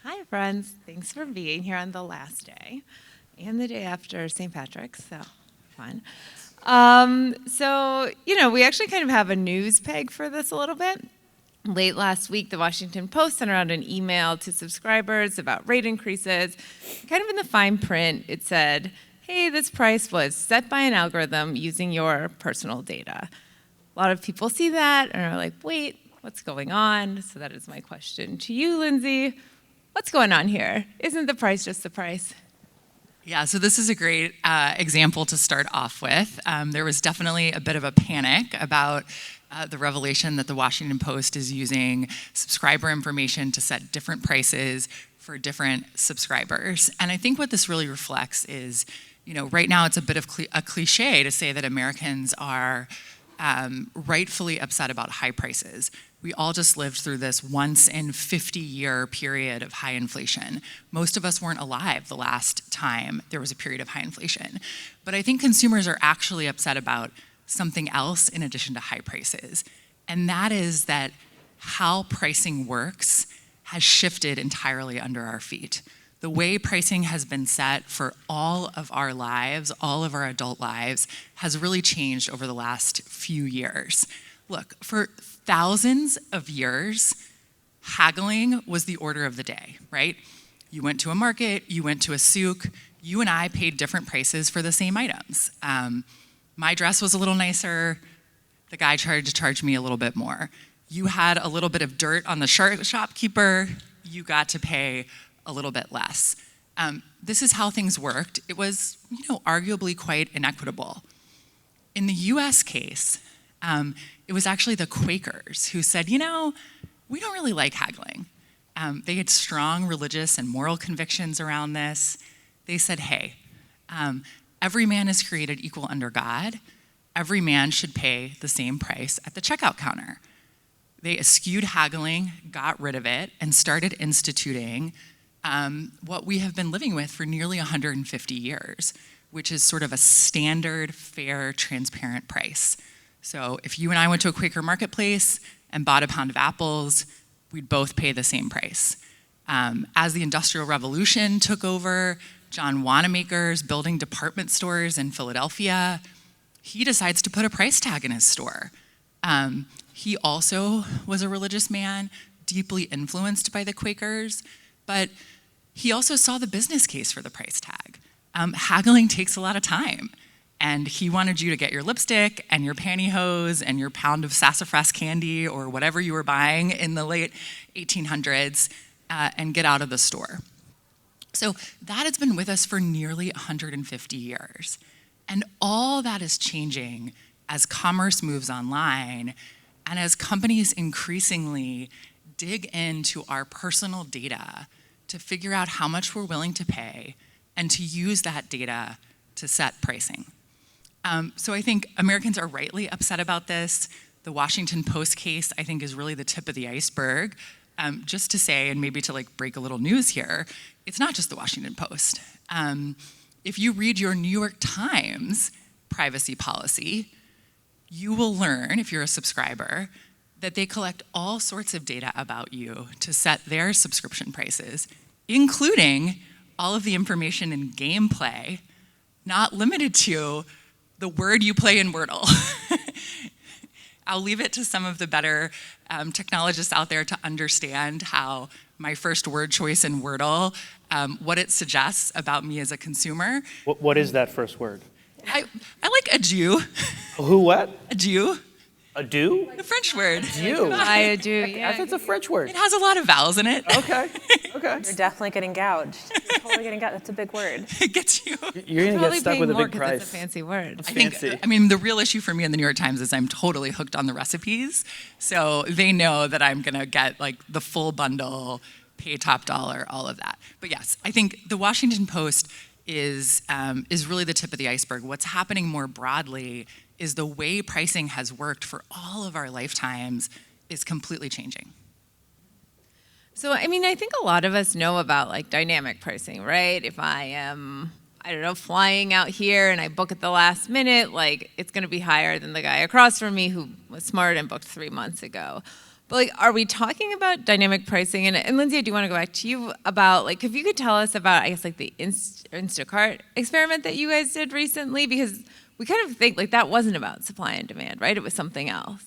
Hi, friends. Thanks for being here on the last day and the day after St. Patrick's, so fun. We actually kind of have a news peg for this a little bit. Late last week, the Washington Post sent around an email to subscribers about rate increases. Kind of in the fine print, it said, hey, this price was set by an algorithm using your personal data. A lot of people see that and are like, wait, what's going on? So that is my question to you, Lindsay. What's going on here? Isn't the price just the price? Yeah, so this is a great example to start off with. There was definitely a bit of a panic about the revelation that the Washington Post is using subscriber information to set different prices for different subscribers. And I think what this really reflects is, right now it's a bit of a cliche to say that Americans are rightfully upset about high prices. We all just lived through this once in 50-year period of high inflation. Most of us weren't alive the last time there was a period of high inflation. But I think consumers are actually upset about something else in addition to high prices. And that is that how pricing works has shifted entirely under our feet. The way pricing has been set for all of our lives, all of our adult lives, has really changed over the last few years. Look, for thousands of years, haggling was the order of the day, right? You went to a market, you went to a souk, you and I paid different prices for the same items. My dress was a little nicer, the guy tried to charge me a little bit more. You had a little bit of dirt on the shopkeeper, you got to pay a little bit less. This is how things worked. It was, arguably quite inequitable. In the US case, it was actually the Quakers who said, we don't really like haggling. They had strong religious and moral convictions around this. They said, hey, every man is created equal under God. Every man should pay the same price at the checkout counter. They eschewed haggling, got rid of it, and started instituting what we have been living with for nearly 150 years, which is sort of a standard, fair, transparent price. So if you and I went to a Quaker marketplace and bought a pound of apples, we'd both pay the same price. As the Industrial Revolution took over, John Wanamaker's building department stores in Philadelphia, he decides to put a price tag in his store. He also was a religious man, deeply influenced by the Quakers, but he also saw the business case for the price tag. Haggling takes a lot of time. And he wanted you to get your lipstick and your pantyhose and your pound of sassafras candy or whatever you were buying in the late 1800s and get out of the store. So that has been with us for nearly 150 years. And all that is changing as commerce moves online and as companies increasingly dig into our personal data to figure out how much we're willing to pay and to use that data to set pricing. So I think Americans are rightly upset about this. The Washington Post case, I think, is really the tip of the iceberg. Just to say, and maybe to break a little news here, it's not just the Washington Post. If you read your New York Times privacy policy, you will learn, if you're a subscriber, that they collect all sorts of data about you to set their subscription prices, including all of the information in gameplay, not limited to the word you play in Wordle. I'll leave it to some of the better technologists out there to understand how my first word choice in Wordle, what it suggests about me as a consumer. What is that first word? I like adieu. Who what? Adieu. Adieu? The French word. Adieu. I adieu, yeah. I thought it's a French word. It has a lot of vowels in it. Okay. You're definitely getting gouged. You're totally getting gouged. That's a big word. It gets you. You're going to get stuck with a big It's price. a fancy word. It's I think, fancy. the real issue for me in the New York Times is I'm totally hooked on the recipes. So they know that I'm going to get the full bundle, pay top dollar, all of that. But yes, I think the Washington Post is really the tip of the iceberg. What's happening more broadly is the way pricing has worked for all of our lifetimes is completely changing. So, I think a lot of us know about dynamic pricing, right? If I am, flying out here and I book at the last minute, it's going to be higher than the guy across from me who was smart and booked 3 months ago. But like, are we talking about dynamic pricing? And Lindsay, I do want to go back to you about like, if you could tell us about, I guess, like the Instacart experiment that you guys did recently, because we kind of think like that wasn't about supply and demand, right? It was something else.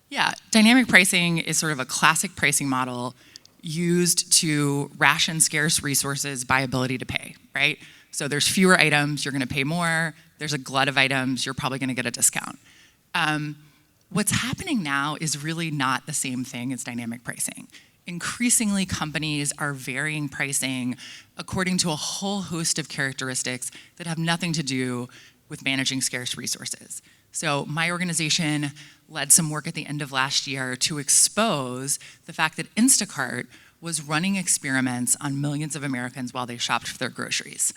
Yeah, dynamic pricing is sort of a classic pricing model used to ration scarce resources by ability to pay, right? So there's fewer items, you're gonna pay more. There's a glut of items, you're probably gonna get a discount. What's happening now is really not the same thing as dynamic pricing. Increasingly, companies are varying pricing according to a whole host of characteristics that have nothing to do with managing scarce resources. So my organization led some work at the end of last year to expose the fact that Instacart was running experiments on millions of Americans while they shopped for their groceries.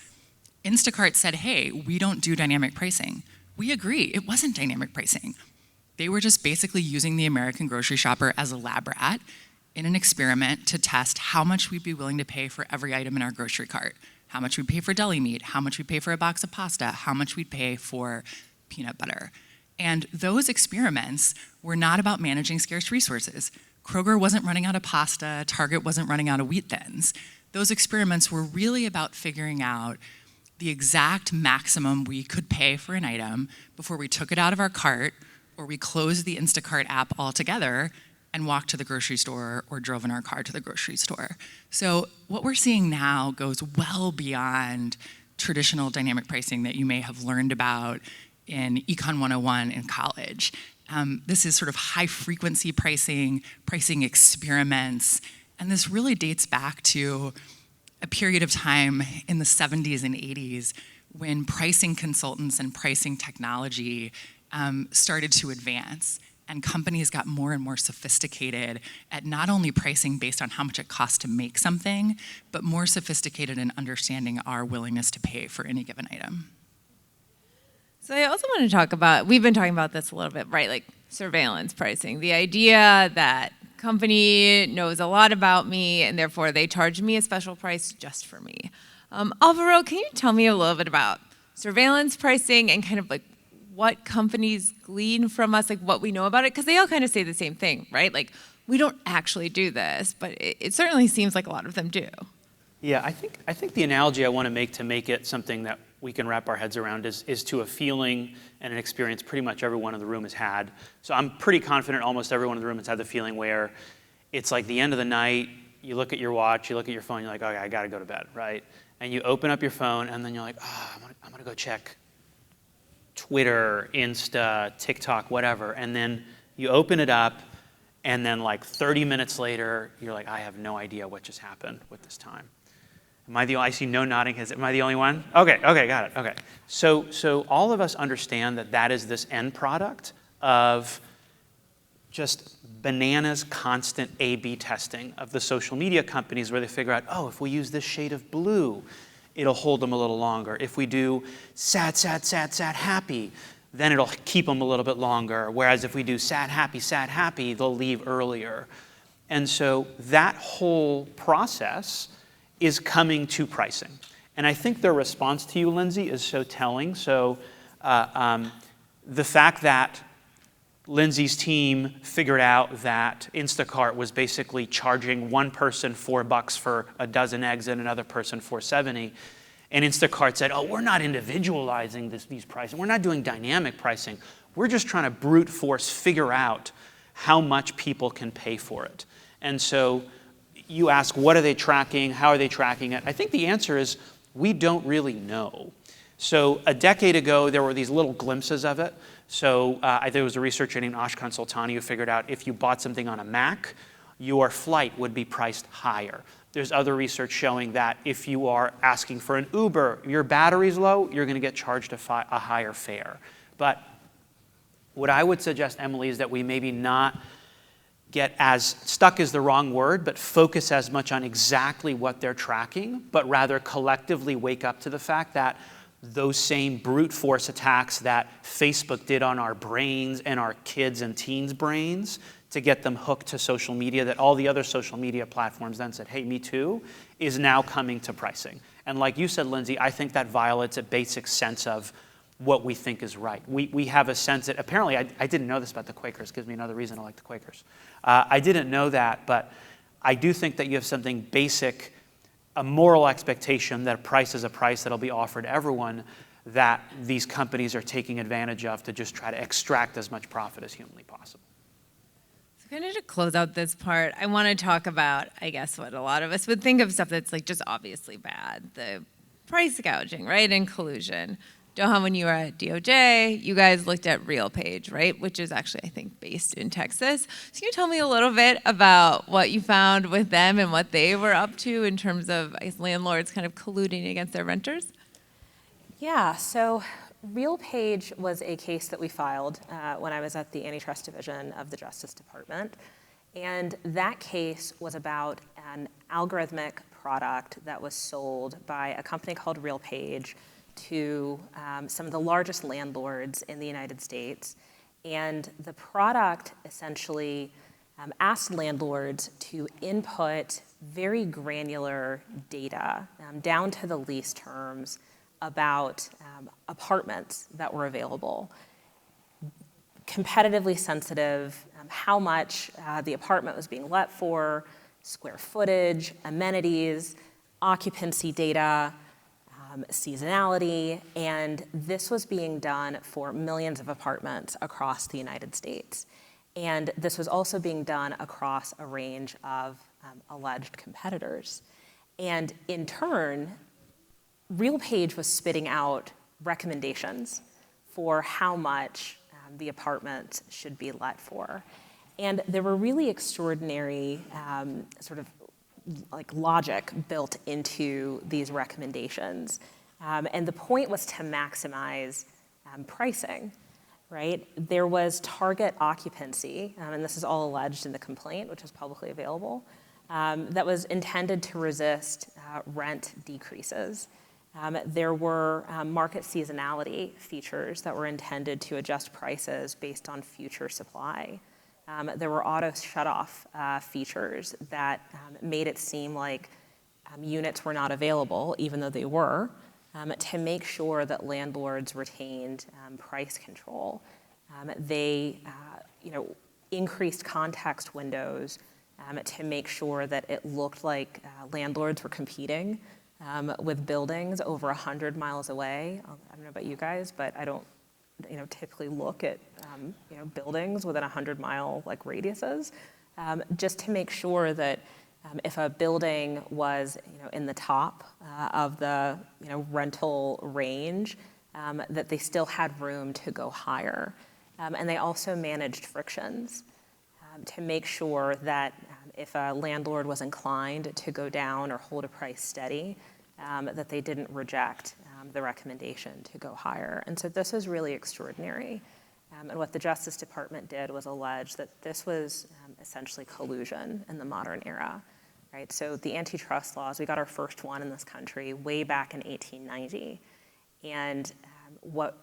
Instacart said, hey, we don't do dynamic pricing. We agree, it wasn't dynamic pricing. They were just basically using the American grocery shopper as a lab rat in an experiment to test how much we'd be willing to pay for every item in our grocery cart, how much we'd pay for deli meat, how much we'd pay for a box of pasta, how much we'd pay for peanut butter. And those experiments were not about managing scarce resources. Kroger wasn't running out of pasta, Target wasn't running out of wheat thins. Those experiments were really about figuring out the exact maximum we could pay for an item before we took it out of our cart or we closed the Instacart app altogether and walked to the grocery store or drove in our car to the grocery store. So what we're seeing now goes well beyond traditional dynamic pricing that you may have learned about in Econ 101 in college. This is sort of high frequency pricing, pricing experiments, and this really dates back to a period of time in the 70s and 80s when pricing consultants and pricing technology started to advance, and companies got more and more sophisticated at not only pricing based on how much it costs to make something, but more sophisticated in understanding our willingness to pay for any given item. So I also want to talk about, we've been talking about this a little bit, right? Like surveillance pricing, the idea that company knows a lot about me and therefore they charge me a special price just for me. Alvaro, can you tell me a little bit about surveillance pricing and kind of like what companies glean from us, like what we know about it? Because they all kind of say the same thing, right? Like, we don't actually do this, but it certainly seems like a lot of them do. Yeah, I think the analogy I want to make it something that we can wrap our heads around is to a feeling and an experience pretty much everyone in the room has had. So I'm pretty confident almost everyone in the room has had the feeling where it's like the end of the night, you look at your watch, you look at your phone, you're like, okay, I got to go to bed, right? And you open up your phone, and then you're like, I'm going to go check Twitter, Insta, TikTok, whatever, and then you open it up, and then like 30 minutes later, you're like, I have no idea what just happened with this time. I see no nodding. Am I the only one? Okay, got it, okay. So all of us understand that is this end product of just bananas constant A/B testing of the social media companies where they figure out, oh, if we use this shade of blue, it'll hold them a little longer. If we do sad, happy, then it'll keep them a little bit longer. Whereas if we do sad, happy, they'll leave earlier. And so that whole process is coming to pricing. And I think their response to you, Lindsay, is so telling. So the fact that Lindsay's team figured out that Instacart was basically charging one person $4 for a dozen eggs and another person $4.70. And Instacart said, oh, we're not individualizing these prices. We're not doing dynamic pricing. We're just trying to brute force figure out how much people can pay for it. And so you ask, what are they tracking? How are they tracking it? I think the answer is we don't really know. So a decade ago, there were these little glimpses of it. So there was a researcher named Ashkan Soltani who figured out if you bought something on a Mac, your flight would be priced higher. There's other research showing that if you are asking for an Uber, your battery's low, you're going to get charged a higher fare. But what I would suggest, Emily, is that we maybe not get as stuck is the wrong word, but focus as much on exactly what they're tracking, but rather collectively wake up to the fact that those same brute force attacks that Facebook did on our brains and our kids' and teens' brains to get them hooked to social media, that all the other social media platforms then said, hey, me too, is now coming to pricing. And like you said, Lindsay, I think that violates a basic sense of what we think is right. We have a sense that, apparently, I didn't know this about the Quakers, gives me another reason I like the Quakers. I didn't know that, but I do think that you have something basic, a moral expectation that a price is a price that'll be offered to everyone, that these companies are taking advantage of to just try to extract as much profit as humanly possible. So kind of to close out this part, I want to talk about, I guess, what a lot of us would think of stuff that's like just obviously bad. The price gouging, right, and collusion. Doha, when you were at DOJ, you guys looked at RealPage, right, which is actually, I think, based in Texas. So can you tell me a little bit about what you found with them and what they were up to in terms of, I guess, landlords kind of colluding against their renters? Yeah, so RealPage was a case that we filed when I was at the Antitrust Division of the Justice Department. And that case was about an algorithmic product that was sold by a company called RealPage to some of the largest landlords in the United States. And the product essentially asked landlords to input very granular data down to the lease terms about apartments that were available. Competitively sensitive, how much the apartment was being let for, square footage, amenities, occupancy data, seasonality, and this was being done for millions of apartments across the United States. And this was also being done across a range of alleged competitors. And in turn, RealPage was spitting out recommendations for how much the apartments should be let for. And there were really extraordinary sort of like logic built into these recommendations. And the point was to maximize pricing, right? There was target occupancy, and this is all alleged in the complaint, which is publicly available, that was intended to resist rent decreases. There were market seasonality features that were intended to adjust prices based on future supply. There were auto shutoff features that made it seem like units were not available, even though they were, to make sure that landlords retained price control. They increased context windows to make sure that it looked like landlords were competing with buildings over 100 miles away. I don't know about you guys, but I don't typically look at buildings within 100-mile radiuses, just to make sure that if a building was in the top of the rental range, that they still had room to go higher. And they also managed frictions to make sure that if a landlord was inclined to go down or hold a price steady, that they didn't reject the recommendation to go higher. And so this was really extraordinary. And what the Justice Department did was allege that this was essentially collusion in the modern era, right? So the antitrust laws, we got our first one in this country way back in 1890. And what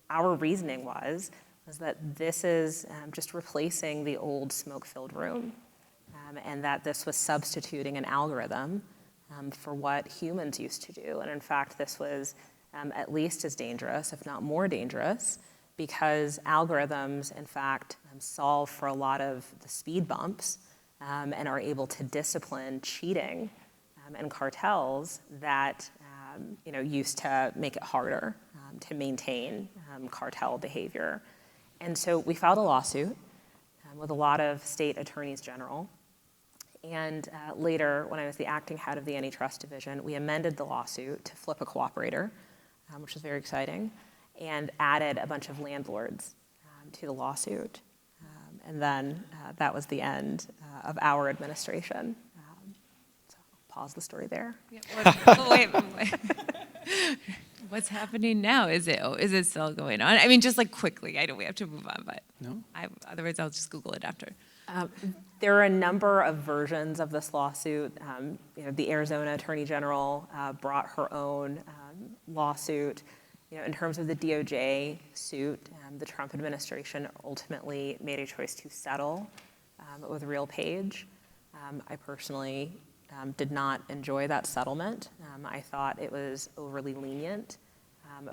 our reasoning was that this is just replacing the old smoke-filled room, and that this was substituting an algorithm for what humans used to do. And in fact, this was at least as dangerous, if not more dangerous, because algorithms, in fact, solve for a lot of the speed bumps and are able to discipline cheating and cartels that used to make it harder to maintain cartel behavior. And so we filed a lawsuit with a lot of state attorneys general. And later, when I was the acting head of the Antitrust Division, we amended the lawsuit to flip a cooperator, which was very exciting, and added a bunch of landlords to the lawsuit. And then that was the end of our administration. So I'll pause the story there. Yeah, wait. What's happening now? Is it still going on? I mean, just quickly. I know we have to move on, but No. Otherwise I'll just Google it after. There are a number of versions of this lawsuit. The Arizona Attorney General brought her own lawsuit. In terms of the DOJ suit, the Trump administration ultimately made a choice to settle with RealPage. I personally did not enjoy that settlement. I thought it was overly lenient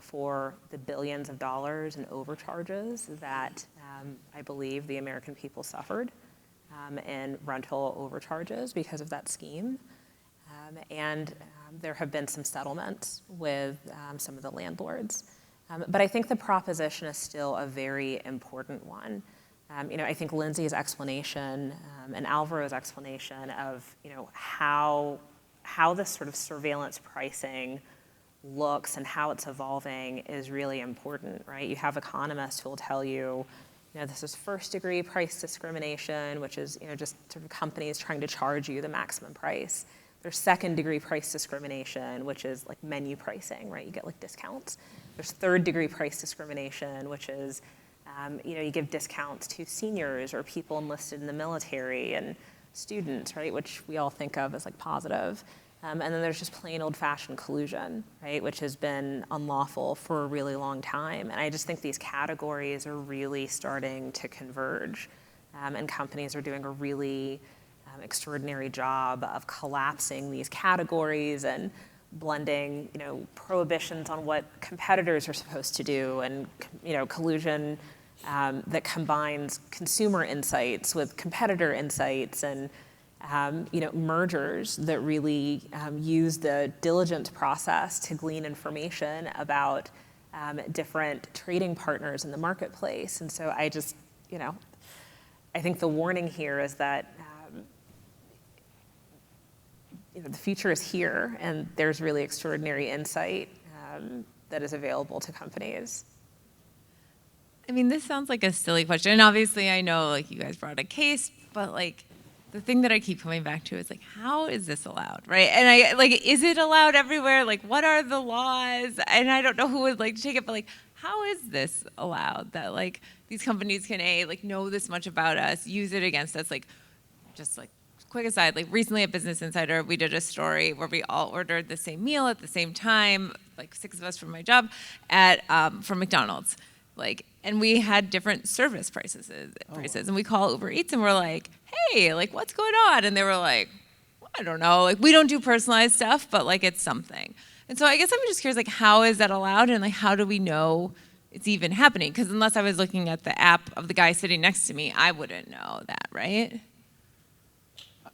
for the billions of dollars in overcharges that I believe the American people suffered in rental overcharges because of that scheme. And there have been some settlements with some of the landlords. But I think the proposition is still a very important one. I think Lindsay's explanation and Alvaro's explanation of, how this sort of surveillance pricing looks and how it's evolving is really important, right? You have economists who will tell you, this is first-degree price discrimination, which is, just sort of companies trying to charge you the maximum price. There's second-degree price discrimination, which is like menu pricing, right? You get like discounts. There's third-degree price discrimination, which is, you give discounts to seniors or people enlisted in the military and students, right? Which we all think of as like positive. And then there's just plain old-fashioned collusion, right? Which has been unlawful for a really long time. And I just think these categories are really starting to converge. And companies are doing a really extraordinary job of collapsing these categories and blending, prohibitions on what competitors are supposed to do and, collusion that combines consumer insights with competitor insights and, mergers that really use the diligence process to glean information about different trading partners in the marketplace. And so I just, I think the warning here is that the future is here, and there's really extraordinary insight that is available to companies. I mean, this sounds like a silly question, and obviously I know like you guys brought a case, but like the thing that I keep coming back to is like, how is this allowed, right? And I like, is it allowed everywhere? Like, what are the laws? And I don't know who would like to take it, but like, how is this allowed that like these companies can know this much about us, use it against us? Like, just like quick aside, like recently at Business Insider, we did a story where we all ordered the same meal at the same time, like 6 of us from my job, from McDonald's. Like, and we had different service prices, and we call Uber Eats and we're like, hey, like what's going on? And they were like, I don't know, like we don't do personalized stuff, but like it's something. And so I guess I'm just curious, like how is that allowed, and like how do we know it's even happening? Because unless I was looking at the app of the guy sitting next to me, I wouldn't know that, right?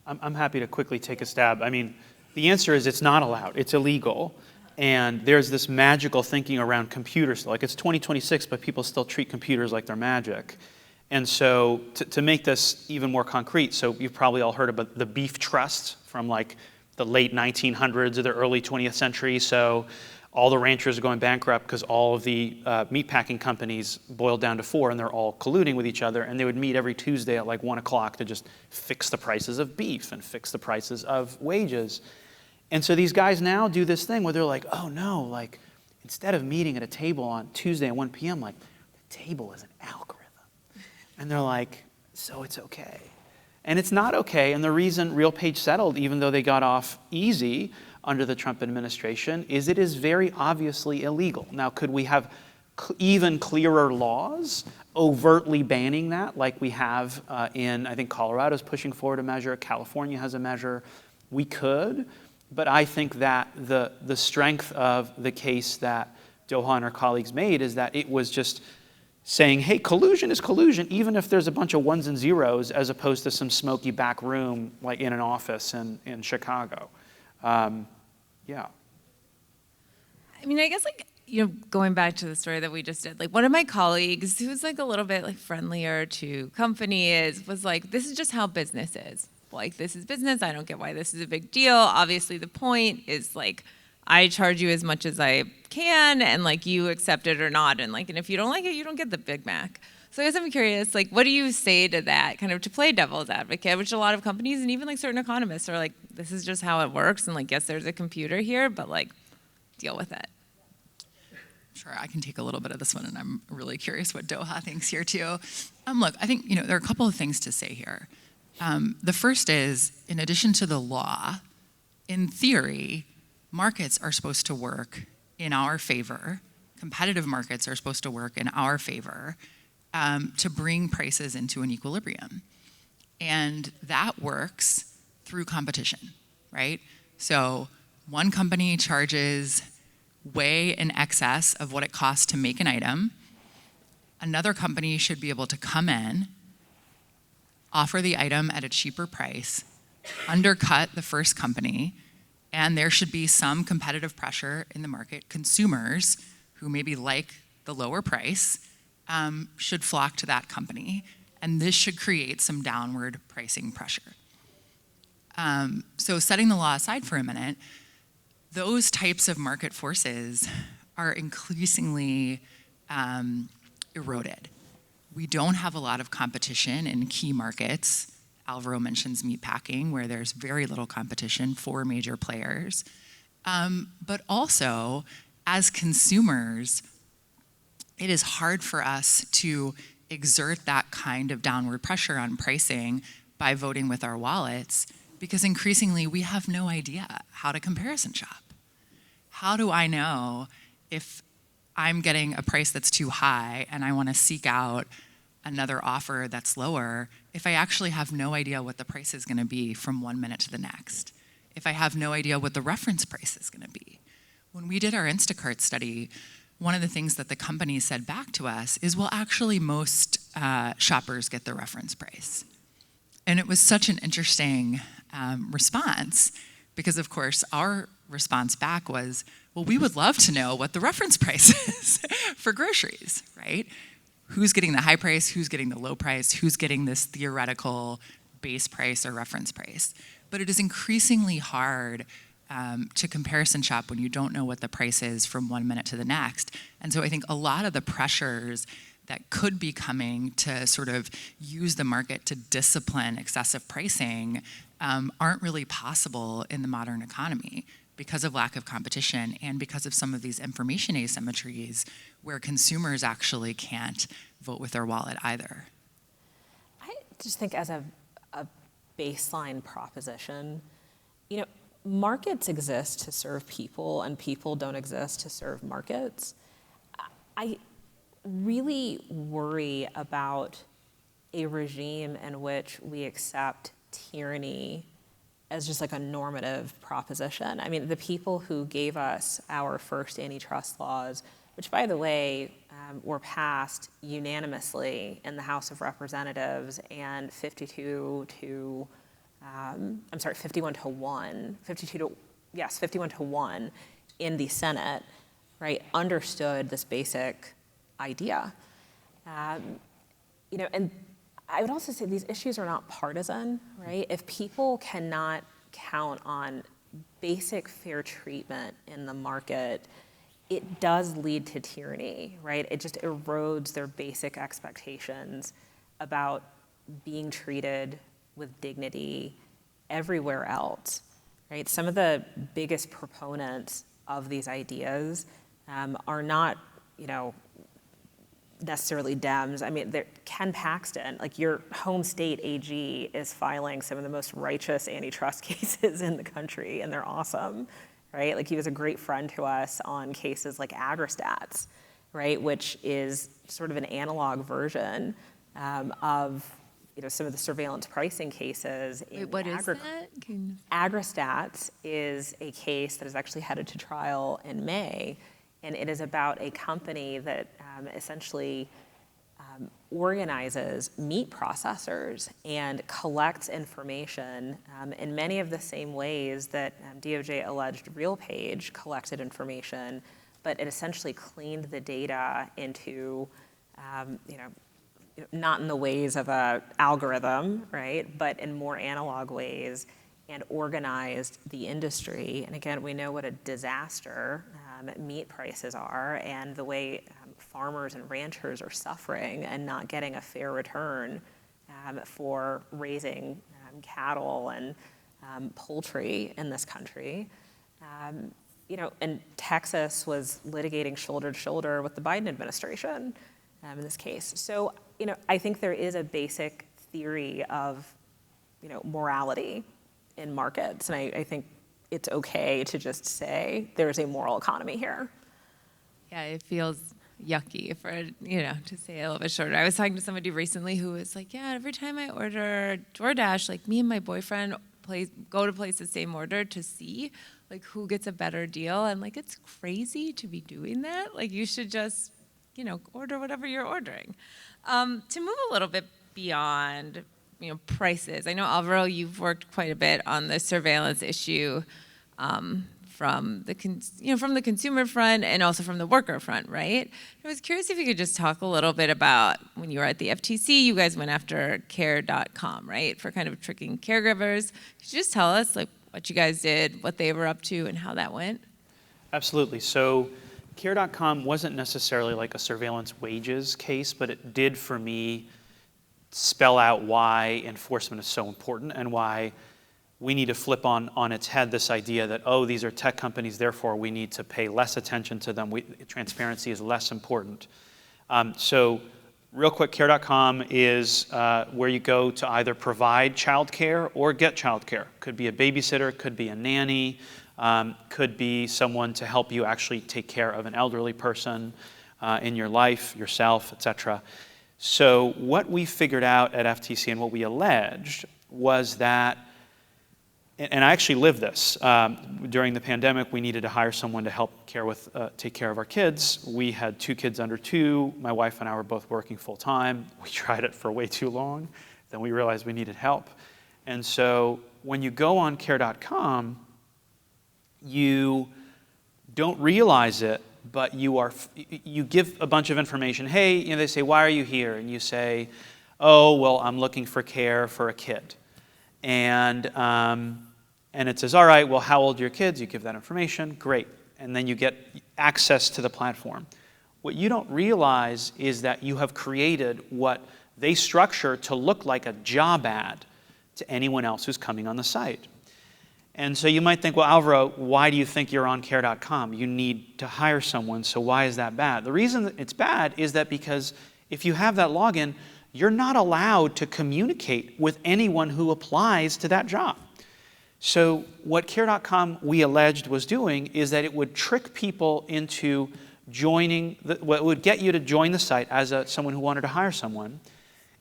I'm happy to quickly take a stab. I mean, the answer is it's not allowed. It's illegal. And there's this magical thinking around computers. Like it's 2026, but people still treat computers like they're magic. And so to make this even more concrete, so you've probably all heard about the beef trust from like the late 1900s or the early 20th century. So all the ranchers are going bankrupt because all of the meatpacking companies boiled down to 4, and they're all colluding with each other. And they would meet every Tuesday at like 1 o'clock to just fix the prices of beef and fix the prices of wages. And so these guys now do this thing where they're like, oh no, like instead of meeting at a table on Tuesday at 1 p.m., like the table is an algorithm. And they're like, so it's okay. And it's not okay. And the reason RealPage settled, even though they got off easy under the Trump administration, is it is very obviously illegal. Now, could we have even clearer laws overtly banning that, like we have in, I think Colorado's pushing forward a measure, California has a measure? We could, but I think that the strength of the case that Doha and her colleagues made is that it was just saying, hey, collusion is collusion, even if there's a bunch of ones and zeros, as opposed to some smoky back room like in an office in Chicago. Yeah. I mean, I guess like, going back to the story that we just did, like one of my colleagues who's like a little bit like friendlier to companies was like, this is just how business is. Like, this is business. I don't get why this is a big deal. Obviously, the point is like, I charge you as much as I can, and like you accept it or not. And like, and if you don't like it, you don't get the Big Mac. So I guess I'm curious, like, what do you say to that, kind of to play devil's advocate, which a lot of companies and even like certain economists are like, this is just how it works, and like, yes, there's a computer here, but like, deal with it. Sure, I can take a little bit of this one, and I'm really curious what Doha thinks here too. Look, I think there are a couple of things to say here. The first is, in addition to the law, in theory, markets are supposed to work in our favor. Competitive markets are supposed to work in our favor to bring prices into an equilibrium. And that works through competition, right? So one company charges way in excess of what it costs to make an item. Another company should be able to come in, offer the item at a cheaper price, undercut the first company, and there should be some competitive pressure in the market. Consumers who maybe like the lower price should flock to that company, and this should create some downward pricing pressure. So setting the law aside for a minute, those types of market forces are increasingly eroded. We don't have a lot of competition in key markets. Alvaro mentions meatpacking, where there's very little competition, 4 major players. But also, as consumers, it is hard for us to exert that kind of downward pressure on pricing by voting with our wallets, because increasingly we have no idea how to comparison shop. How do I know if I'm getting a price that's too high and I want to seek out another offer that's lower if I actually have no idea what the price is going to be from 1 minute to the next? If I have no idea what the reference price is going to be? When we did our Instacart study, one of the things that the company said back to us is, well, actually most shoppers get the reference price. And it was such an interesting response, because of course our response back was, well, we would love to know what the reference price is for groceries, right? Who's getting the high price, who's getting the low price, who's getting this theoretical base price or reference price. But it is increasingly hard to comparison shop when you don't know what the price is from 1 minute to the next. And so I think a lot of the pressures that could be coming to sort of use the market to discipline excessive pricing aren't really possible in the modern economy because of lack of competition and because of some of these information asymmetries where consumers actually can't vote with their wallet either. I just think as a baseline proposition, markets exist to serve people and people don't exist to serve markets. I really worry about a regime in which we accept tyranny as just like a normative proposition. I mean, the people who gave us our first antitrust laws, which by the way, were passed unanimously in the House of Representatives and 51 to 1 in the Senate, right, understood this basic idea. And I would also say these issues are not partisan, right? If people cannot count on basic fair treatment in the market, it does lead to tyranny, right? It just erodes their basic expectations about being treated with dignity everywhere else, right? Some of the biggest proponents of these ideas are not, necessarily Dems. I mean, Ken Paxton, like your home state AG, is filing some of the most righteous antitrust cases in the country, and they're awesome, right? Like he was a great friend to us on cases like AgriStats, right, which is sort of an analog version of some of the surveillance pricing cases. Wait, what is that? AgriStats is a case that is actually headed to trial in May, and it is about a company that essentially organizes meat processors and collects information in many of the same ways that DOJ alleged RealPage collected information, but it essentially cleaned the data into, not in the ways of an algorithm, right, but in more analog ways, and organized the industry. And again, we know what a disaster meat prices are, and the way farmers and ranchers are suffering and not getting a fair return for raising cattle and poultry in this country. And Texas was litigating shoulder to shoulder with the Biden administration in this case. So, I think there is a basic theory of, morality in markets, and I think it's okay to just say there's a moral economy here. Yeah, it feels yucky for, to say a little bit shorter. I was talking to somebody recently who was like, yeah, every time I order DoorDash, like me and my boyfriend go to place the same order to see like who gets a better deal. And like, it's crazy to be doing that. Like, you should just, order whatever you're ordering. To move a little bit beyond, prices. I know, Alvaro, you've worked quite a bit on the surveillance issue from the consumer front and also from the worker front, right? I was curious if you could just talk a little bit about when you were at the FTC, you guys went after care.com, right, for kind of tricking caregivers. Could you just tell us like what you guys did, what they were up to, and how that went? Absolutely. So care.com wasn't necessarily like a surveillance wages case, but it did for me spell out why enforcement is so important and why we need to flip on its head this idea that, oh, these are tech companies, therefore we need to pay less attention to them. Transparency is less important. So real quick, care.com is where you go to either provide childcare or get childcare. Could be a babysitter, could be a nanny, could be someone to help you actually take care of an elderly person in your life, yourself, etc. So what we figured out at FTC and what we alleged was that, and I actually lived this. During the pandemic, we needed to hire someone to help take care of our kids. We had 2 kids under 2. My wife and I were both working full time. We tried it for way too long. Then we realized we needed help. And so when you go on care.com, you don't realize it, but you give a bunch of information. Hey, they say, why are you here? And you say, oh, well, I'm looking for care for a kid. And it says, all right, well, how old are your kids? You give that information, great. And then you get access to the platform. What you don't realize is that you have created what they structure to look like a job ad to anyone else who's coming on the site. And so you might think, well, Alvaro, why do you think you're on care.com? You need to hire someone, so why is that bad? The reason that it's bad is that because if you have that login, you're not allowed to communicate with anyone who applies to that job. So what care.com, we alleged, was doing is that it would trick people into joining, what would get you to join the site as someone who wanted to hire someone.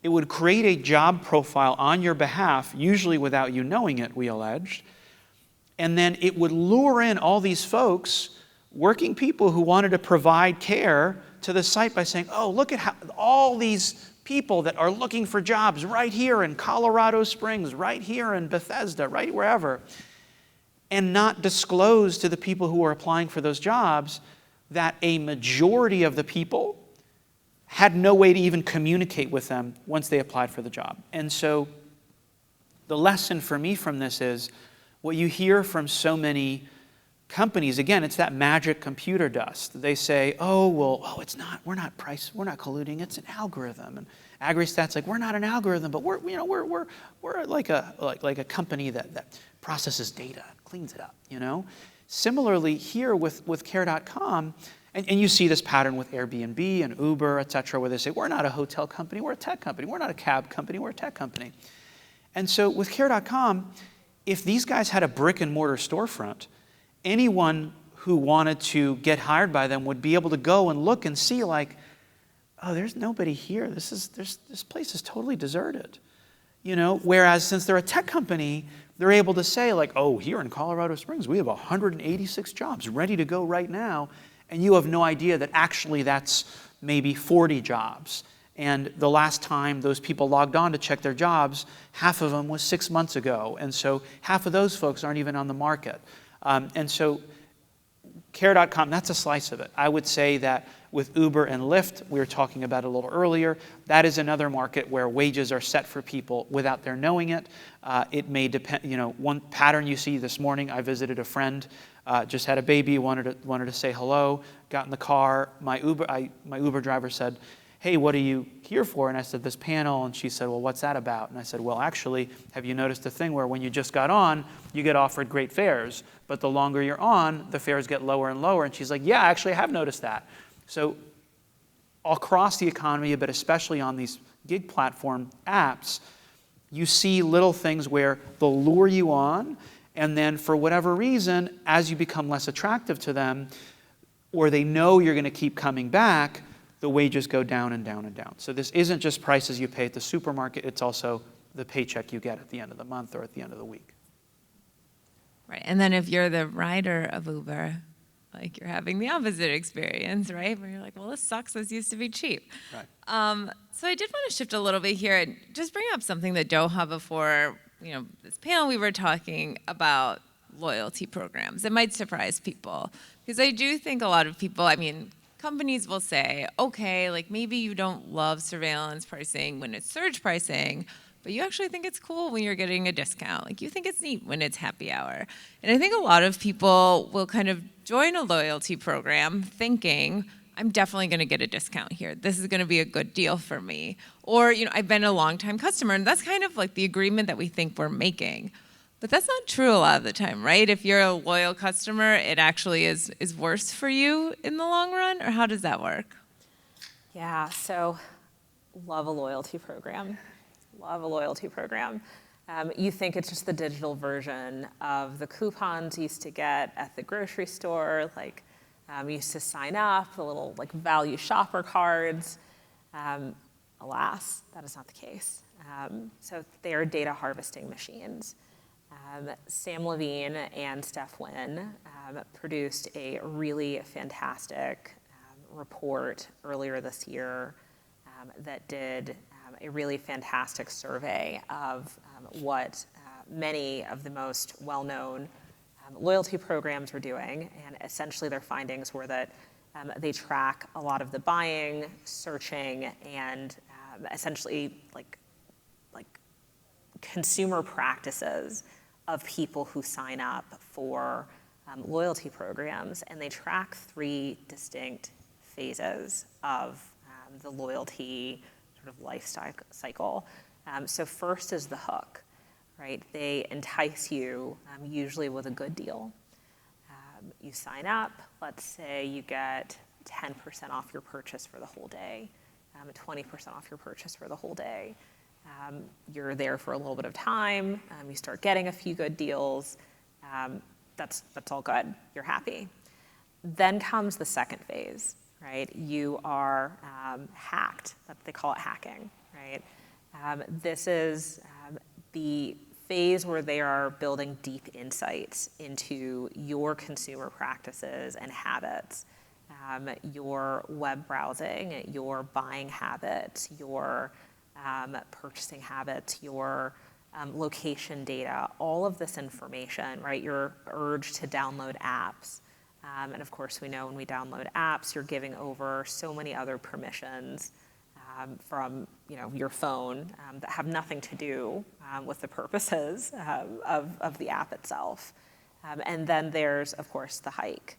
It would create a job profile on your behalf, usually without you knowing it, we alleged. And then it would lure in all these folks, working people who wanted to provide care to the site by saying, oh, look at how all these people that are looking for jobs right here in Colorado Springs, right here in Bethesda, right wherever, and not disclose to the people who are applying for those jobs that a majority of the people had no way to even communicate with them once they applied for the job. And so the lesson for me from this is what you hear from so many companies, again, it's that magic computer dust. They say, it's not, we're not colluding, it's an algorithm. And AgriStat's like, we're not an algorithm, but we're like a company that processes data, cleans it up, Similarly, here with care.com, and you see this pattern with Airbnb and Uber, et cetera, where they say, we're not a hotel company, we're a tech company. We're not a cab company, we're a tech company. And so with care.com, if these guys had a brick and mortar storefront, anyone who wanted to get hired by them would be able to go and look and see like, oh, there's nobody here. This place is totally deserted. Whereas since they're a tech company, they're able to say like, oh, here in Colorado Springs, we have 186 jobs ready to go right now. And you have no idea that actually that's maybe 40 jobs. And the last time those people logged on to check their jobs, half of them was 6 months ago. And so half of those folks aren't even on the market. And so care.com, that's a slice of it. I would say that with Uber and Lyft, we were talking about it a little earlier, that is another market where wages are set for people without their knowing it. It may depend, one pattern you see this morning, I visited a friend, just had a baby, wanted to say hello, got in the car. My Uber driver said, hey, what are you here for? And I said, this panel. And she said, well, what's that about? And I said, well, actually, have you noticed a thing where when you just got on, you get offered great fares, but the longer you're on, the fares get lower and lower? And she's like, yeah, actually, I have noticed that. So across the economy, but especially on these gig platform apps, you see little things where they'll lure you on, and then for whatever reason, as you become less attractive to them, or they know you're going to keep coming back, the wages go down and down and down. So this isn't just prices you pay at the supermarket, it's also the paycheck you get at the end of the month or at the end of the week. Right. And then if you're the rider of Uber, like you're having the opposite experience, right? Where you're like, well, this sucks. This used to be cheap. Right. So I did want to shift a little bit here and just bring up something that Doha before, this panel we were talking about loyalty programs. It might surprise people because I do think a lot of people, companies will say, okay, like maybe you don't love surveillance pricing when it's surge pricing, but you actually think it's cool when you're getting a discount. Like you think it's neat when it's happy hour. And I think a lot of people will kind of join a loyalty program thinking, I'm definitely going to get a discount here. This is going to be a good deal for me. Or, I've been a longtime customer, and that's kind of like the agreement that we think we're making. But that's not true a lot of the time, right? If you're a loyal customer, it actually is worse for you in the long run, or how does that work? Yeah, so love a loyalty program. Love a loyalty program. You think it's just the digital version of the coupons you used to get at the grocery store, like you used to sign up, the little like value shopper cards. Alas, that is not the case. So they are data harvesting machines. Sam Levine and Steph Wynn produced a really fantastic report earlier this year that did a really fantastic survey of what many of the most well-known loyalty programs were doing. And essentially their findings were that they track a lot of the buying, searching, and essentially like consumer practices of people who sign up for loyalty programs. And they track 3 distinct phases of the loyalty sort of life cycle. So first is the hook, right? They entice you usually with a good deal. You sign up, let's say you get 10% off your purchase for the whole day, 20% off your purchase for the whole day. You're there for a little bit of time, you start getting a few good deals, that's all good, you're happy. Then comes the second phase, right? You are hacked, they call it hacking, right? This is the phase where they are building deep insights into your consumer practices and habits, your web browsing, your buying habits, your purchasing habits, your location data, all of this information, right? Your urge to download apps. And of course, we know when we download apps, you're giving over so many other permissions from your phone that have nothing to do with the purposes of the app itself. And then there's, of course, the hike.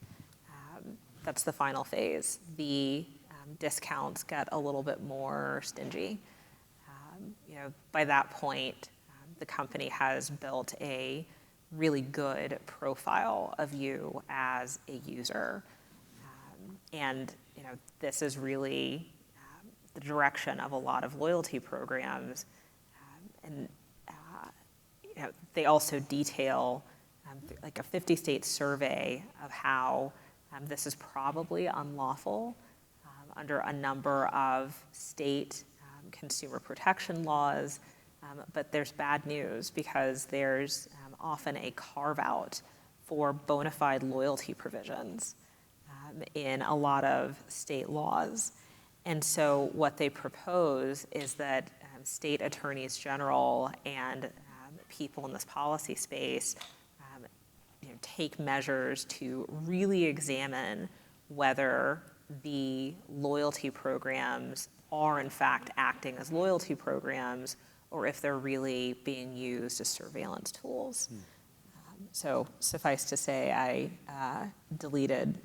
That's the final phase. The discounts get a little bit more stingy. By that point, the company has built a really good profile of you as a user. And this is really the direction of a lot of loyalty programs. And they also detail like a 50-state survey of how this is probably unlawful under a number of state consumer protection laws. But there's bad news because there's often a carve-out for bona fide loyalty provisions in a lot of state laws. And so what they propose is that state attorneys general and people in this policy space take measures to really examine whether the loyalty programs are in fact acting as loyalty programs or if they're really being used as surveillance tools. So suffice to say, I deleted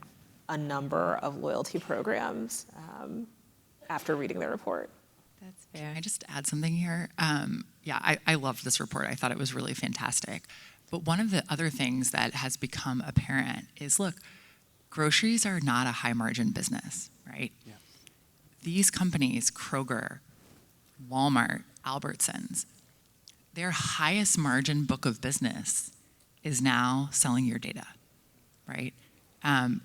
a number of loyalty programs after reading the report. That's fair. Can I just add something here? I loved this report. I thought it was really fantastic. But one of the other things that has become apparent is, look, groceries are not a high margin business, right? Yeah. These companies, Kroger, Walmart, Albertsons, their highest margin book of business is now selling your data, right?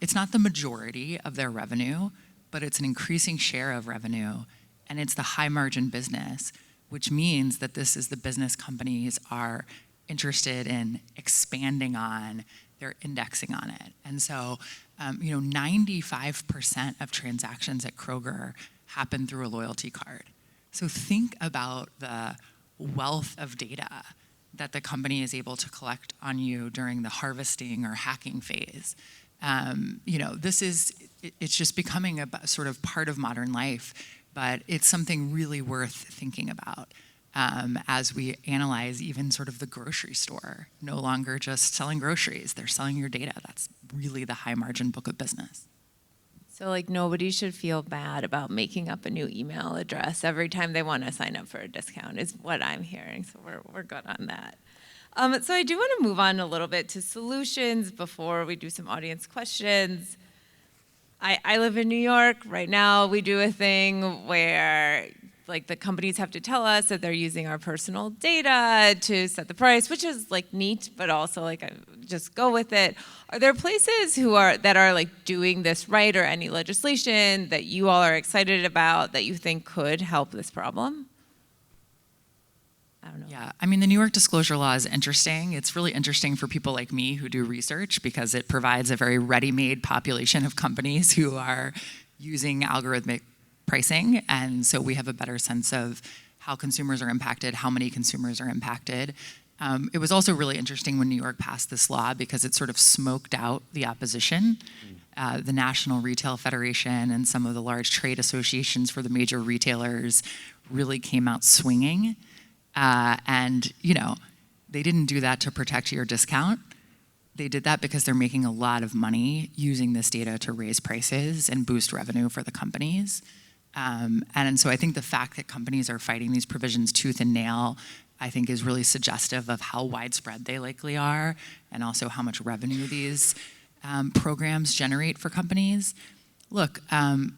It's not the majority of their revenue, but it's an increasing share of revenue, and it's the high margin business, which means that this is the business companies are interested in expanding on their indexing on it. And so, 95% of transactions at Kroger happen through a loyalty card. So think about the wealth of data that the company is able to collect on you during the harvesting or hacking phase. It's just becoming a sort of part of modern life, but it's something really worth thinking about as we analyze even sort of the grocery store. No longer just selling groceries, they're selling your data. That's really the high margin book of business. So like nobody should feel bad about making up a new email address every time they want to sign up for a discount is what I'm hearing. So we're good on that. So I do want to move on a little bit to solutions before we do some audience questions. I live in New York. Right now we do a thing where like the companies have to tell us that they're using our personal data to set the price, which is like neat, but also like just go with it. Are there places that are like doing this right, or any legislation that you all are excited about that you think could help this problem? I don't know. Yeah, I mean, the New York disclosure law is interesting. It's really interesting for people like me who do research because it provides a very ready-made population of companies who are using algorithmic pricing. And so we have a better sense of how consumers are impacted, how many consumers are impacted. It was also really interesting when New York passed this law because it sort of smoked out the opposition. The National Retail Federation and some of the large trade associations for the major retailers really came out swinging. And they didn't do that to protect your discount. They did that because they're making a lot of money using this data to raise prices and boost revenue for the companies. And so I think the fact that companies are fighting these provisions tooth and nail, I think is really suggestive of how widespread they likely are and also how much revenue these programs generate for companies. Look,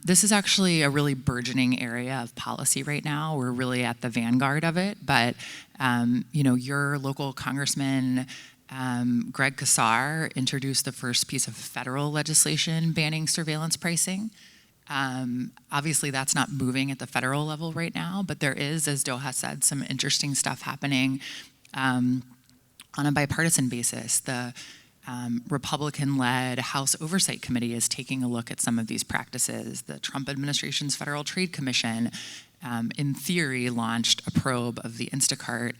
this is actually a really burgeoning area of policy right now. We're really at the vanguard of it, but your local congressman, Greg Casar, introduced the first piece of federal legislation banning surveillance pricing. Obviously, that's not moving at the federal level right now, but there is, as Doha said, some interesting stuff happening on a bipartisan basis. The Republican-led House Oversight Committee is taking a look at some of these practices. The Trump administration's Federal Trade Commission, in theory, launched a probe of the Instacart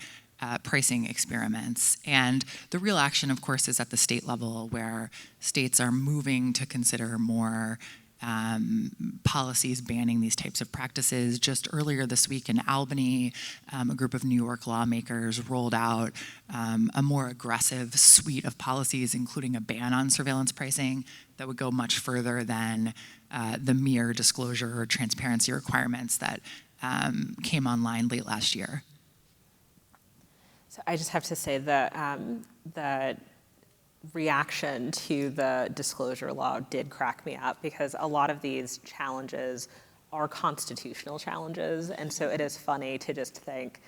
pricing experiments. And the real action, of course, is at the state level, where states are moving to consider more policies banning these types of practices. Just earlier this week in Albany, a group of New York lawmakers rolled out a more aggressive suite of policies, including a ban on surveillance pricing that would go much further than the mere disclosure or transparency requirements that came online late last year. So I just have to say that that reaction to the disclosure law did crack me up, because a lot of these challenges are constitutional challenges. And so it is funny to just think,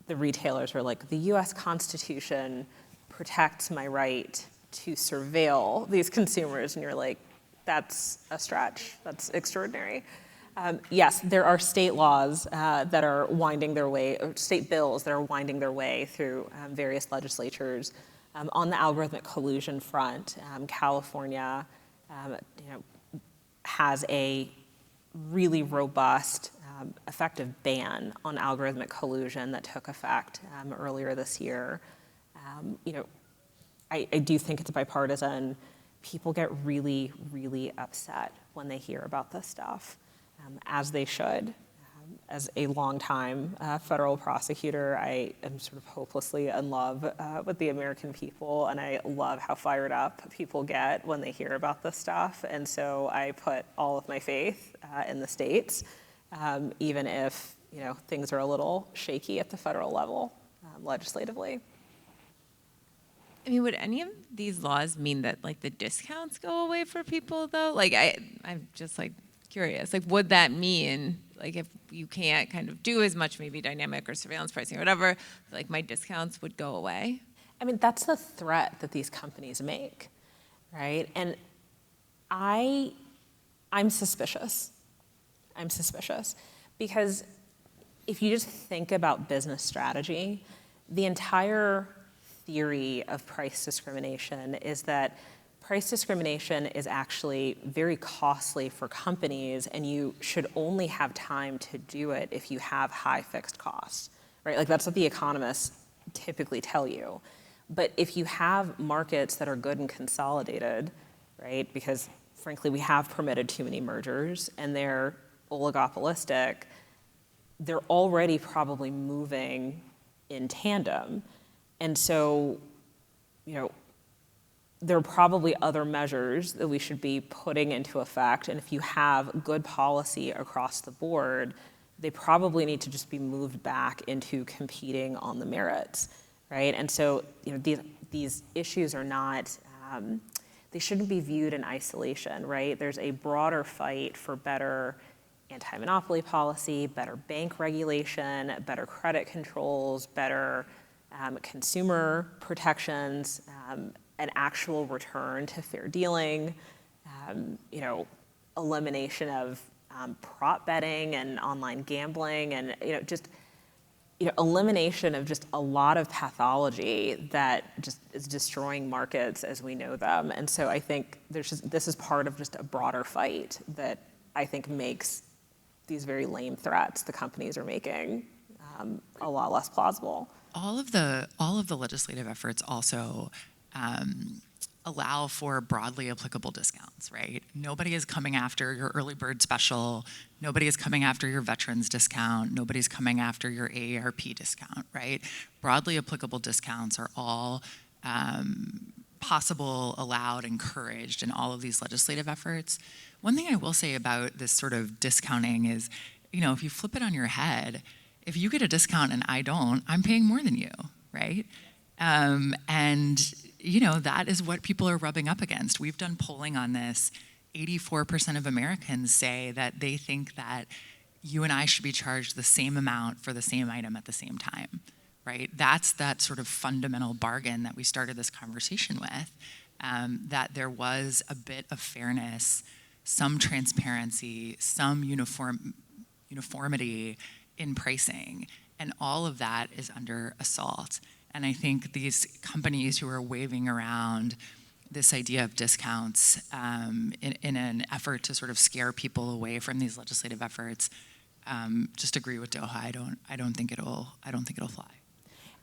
the retailers are like, the US Constitution protects my right to surveil these consumers. And you're like, that's a stretch, that's extraordinary. Yes, there are state laws that are winding their way, or state bills that are winding their way through various legislatures. On the algorithmic collusion front, California, has a really robust, effective ban on algorithmic collusion that took effect earlier this year. I do think it's bipartisan. People get really, really upset when they hear about this stuff, as they should. As a longtime federal prosecutor, I am sort of hopelessly in love with the American people, and I love how fired up people get when they hear about this stuff. And so I put all of my faith in the states, even if things are a little shaky at the federal level legislatively. I mean, would any of these laws mean that like the discounts go away for people though? Like I'm just like curious. Like, would that mean like if you can't kind of do as much maybe dynamic or surveillance pricing or whatever, like my discounts would go away? I mean, that's the threat that these companies make, right? And I'm suspicious. I'm suspicious because if you just think about business strategy, the entire theory of price discrimination is that price discrimination is actually very costly for companies, and you should only have time to do it if you have high fixed costs, right? Like that's what the economists typically tell you. But if you have markets that are good and consolidated, right, because frankly we have permitted too many mergers and they're oligopolistic, they're already probably moving in tandem. And so, there are probably other measures that we should be putting into effect. And if you have good policy across the board, they probably need to just be moved back into competing on the merits, right? And so, these issues are not, they shouldn't be viewed in isolation, right? There's a broader fight for better anti-monopoly policy, better bank regulation, better credit controls, better consumer protections, an actual return to fair dealing, elimination of prop betting and online gambling, and elimination of just a lot of pathology that just is destroying markets as we know them. And so I think this is part of just a broader fight that I think makes these very lame threats the companies are making a lot less plausible. All of the legislative efforts also allow for broadly applicable discounts, right? Nobody is coming after your early bird special. Nobody is coming after your veterans discount. Nobody's coming after your AARP discount, right? Broadly applicable discounts are all possible, allowed, encouraged in all of these legislative efforts. One thing I will say about this sort of discounting is, if you flip it on your head, if you get a discount and I don't, I'm paying more than you, right? And that is what people are rubbing up against. We've done polling on this. 84% of Americans say that they think that you and I should be charged the same amount for the same item at the same time, right? That's that sort of fundamental bargain that we started this conversation with, that there was a bit of fairness, some transparency, some uniformity in pricing, and all of that is under assault. And I think these companies who are waving around this idea of discounts in an effort to sort of scare people away from these legislative efforts, just agree with Doha. I don't think it'll fly.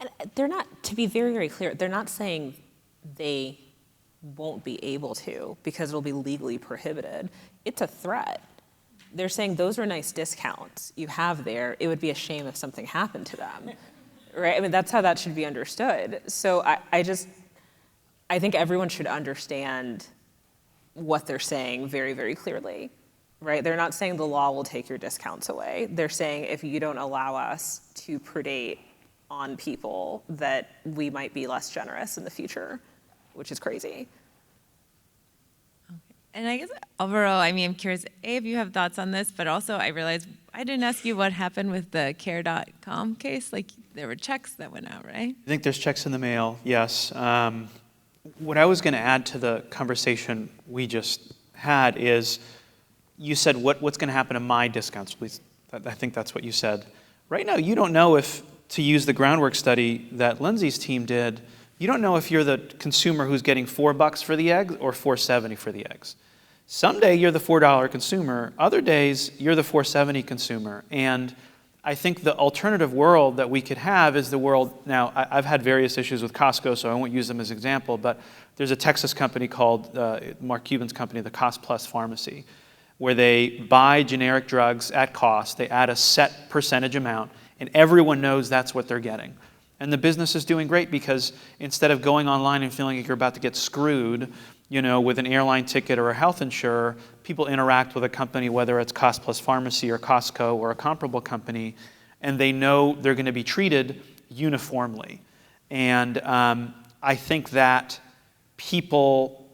And they're not, to be very, very clear, they're not saying they won't be able to because it'll be legally prohibited. It's a threat. They're saying those are nice discounts you have there. It would be a shame if something happened to them, right? I mean, that's how that should be understood. So I think everyone should understand what they're saying very, very clearly, right? They're not saying the law will take your discounts away. They're saying if you don't allow us to predate on people, that we might be less generous in the future, which is crazy. And I guess, Alvaro, I'm curious, A, if you have thoughts on this, but also I realized I didn't ask you what happened with the care.com case. Like, there were checks that went out, right? I think there's checks in the mail, yes. What I was going to add to the conversation we just had is, you said, what's going to happen to my discounts, please? I think that's what you said. Right now, you don't know if, to use the groundwork study that Lindsay's team did, you don't know if you're the consumer who's getting $4 for the eggs or $4.70 for the eggs. Someday you're the $4 consumer. Other days you're the $4.70 consumer. And I think the alternative world that we could have is the world. Now, I've had various issues with Costco, so I won't use them as an example. But there's a Texas company called Mark Cuban's company, the Cost Plus Pharmacy, where they buy generic drugs at cost. They add a set percentage amount, and everyone knows that's what they're getting. And the business is doing great because instead of going online and feeling like you're about to get screwed, with an airline ticket or a health insurer, people interact with a company, whether it's Cost Plus Pharmacy or Costco or a comparable company, and they know they're going to be treated uniformly. And I think that people,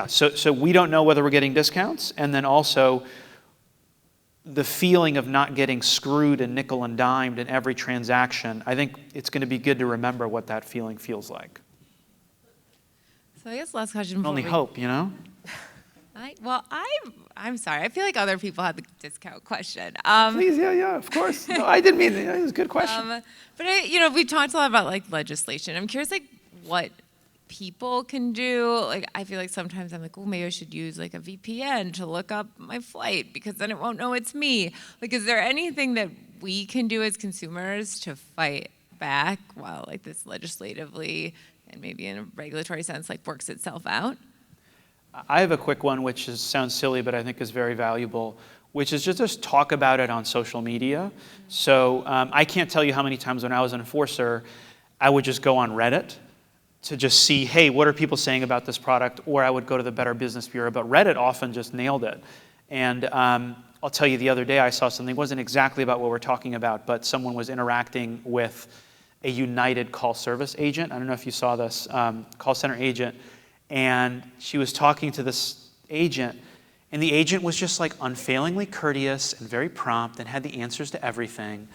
so we don't know whether we're getting discounts, and then also the feeling of not getting screwed and nickel and dimed in every transaction. I think it's going to be good to remember what that feeling feels like. So I guess last question. Only hope, I I'm sorry. I feel like other people had the discount question. Please, yeah, of course. No, I didn't mean it. It was a good question. But we've talked a lot about like legislation. I'm curious, like, what people can do. Like, I feel like sometimes I'm like, oh, maybe I should use like a VPN to look up my flight because then it won't know it's me. Like, is there anything that we can do as consumers to fight back while like this legislatively and maybe in a regulatory sense like works itself out? I have a quick one, which sounds silly, but I think is very valuable, which is just talk about it on social media. So I can't tell you how many times when I was an enforcer, I would just go on Reddit to just see, hey, what are people saying about this product? Or I would go to the Better Business Bureau, but Reddit often just nailed it. And I'll tell you, the other day I saw something, it wasn't exactly about what we're talking about, but someone was interacting with a United call service agent. I don't know if you saw this, call center agent. And she was talking to this agent, and the agent was just like unfailingly courteous and very prompt and had the answers to everything.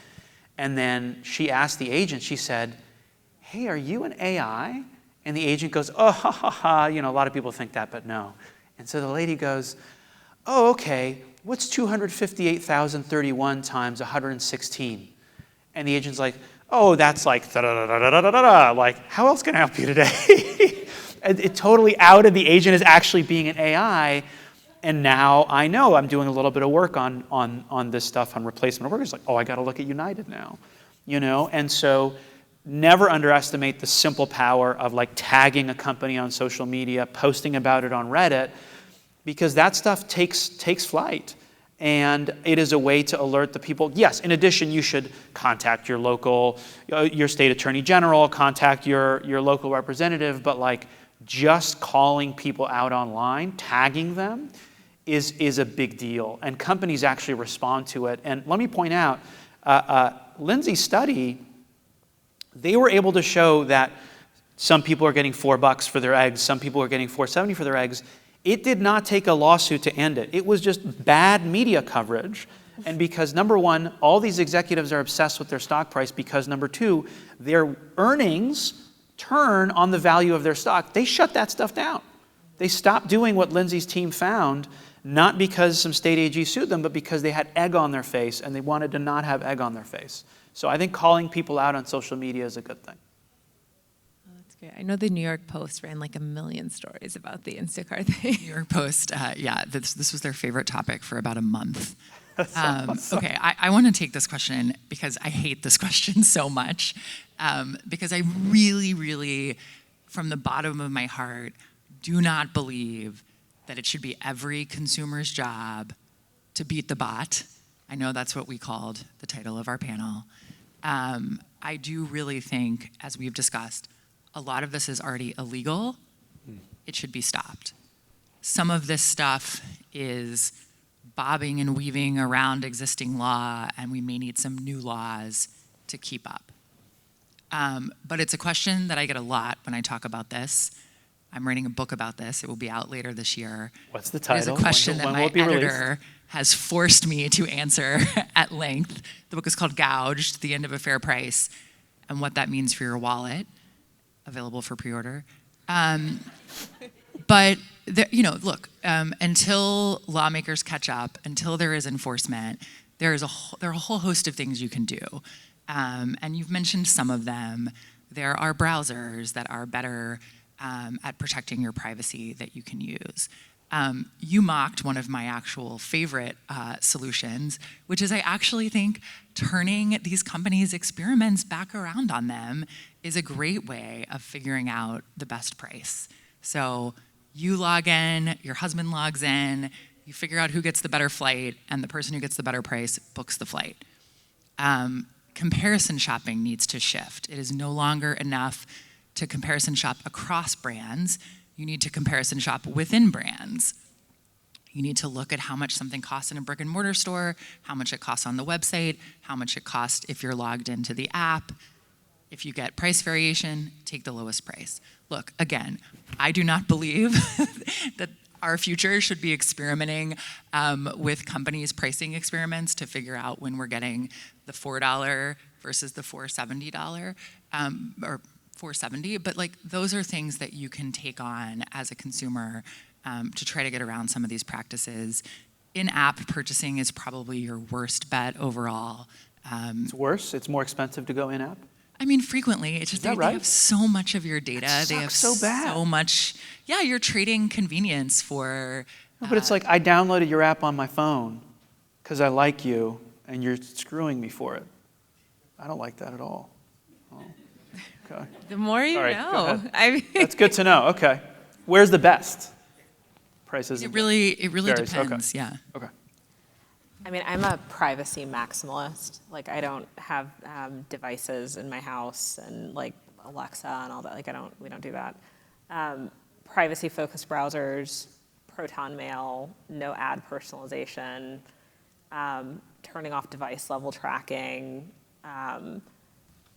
And then she asked the agent, she said, hey, are you an AI? And the agent goes, oh, ha, ha, ha. A lot of people think that, but no. And so the lady goes, oh, okay, what's 258,031 times 116? And the agent's like, oh, that's like da-da-da-da-da-da-da. Like, how else can I help you today? It totally outed the agent as actually being an AI. And now I know I'm doing a little bit of work on this stuff, on replacement workers. Like, oh, I got to look at United now. And so never underestimate the simple power of like tagging a company on social media, posting about it on Reddit, because that stuff takes flight. And it is a way to alert the people. Yes, in addition, you should contact your local, your state attorney general, contact your local representative, but like just calling people out online, tagging them, is a big deal. And companies actually respond to it. And let me point out, Lindsay's study, they were able to show that some people are getting $4 for their eggs, some people are getting $4.70 for their eggs. It did not take a lawsuit to end it. It was just bad media coverage. And because, number one, all these executives are obsessed with their stock price, because, number two, their earnings turn on the value of their stock. They shut that stuff down. They stopped doing what Lindsay's team found, not because some state AG sued them, but because they had egg on their face, and they wanted to not have egg on their face. So I think calling people out on social media is a good thing. I know the New York Post ran like 1 million stories about the Instacart thing. New York Post, this was their favorite topic for about a month. Awesome. Okay, I want to take this question because I hate this question so much, because I really, really, from the bottom of my heart, do not believe that it should be every consumer's job to beat the bot. I know that's what we called the title of our panel. I do really think, as we've discussed, a lot of this is already illegal. It should be stopped. Some of this stuff is bobbing and weaving around existing law, and we may need some new laws to keep up. But it's a question that I get a lot when I talk about this. I'm writing a book about this. It will be out later this year. What's the title? It is a question that my editor released? has forced me to answer at length. The book is called Gouged, The End of a Fair Price, and what that means for your wallet. Available for pre-order. But look, until lawmakers catch up, until there is enforcement, there are a whole host of things you can do. And you've mentioned some of them. There are browsers that are better at protecting your privacy that you can use. You mocked one of my actual favorite solutions, which is I actually think turning these companies' experiments back around on them is a great way of figuring out the best price. So you log in, your husband logs in, you figure out who gets the better flight, and the person who gets the better price books the flight. Comparison shopping needs to shift. It is no longer enough to comparison shop across brands. You need to comparison shop within brands. You need to look at how much something costs in a brick and mortar store, how much it costs on the website, how much it costs if you're logged into the app. If you get price variation, take the lowest price. Look, again, I do not believe that our future should be experimenting with companies' pricing experiments to figure out when we're getting the $4 versus the $470 or $470. But like those are things that you can take on as a consumer to try to get around some of these practices. in-app purchasing is probably your worst bet overall. It's worse? It's more expensive to go in-app? I mean, frequently. It's just that they right? have so much of your data. That They have sucks so bad. so much. Yeah, you're trading convenience for. No, but it's like I downloaded your app on my phone because I like you, and you're screwing me for it. I don't like that at all. Oh, okay. The more you Sorry, go know. ahead. I mean, That's good to know. Okay. Where's the best? Prices. It really varies. depends. Okay. Yeah. Okay. I mean, I'm a privacy maximalist. Like, I don't have devices in my house and like Alexa and all that. Like, we don't do that. Privacy-focused browsers, Proton Mail, no ad personalization, turning off device level tracking,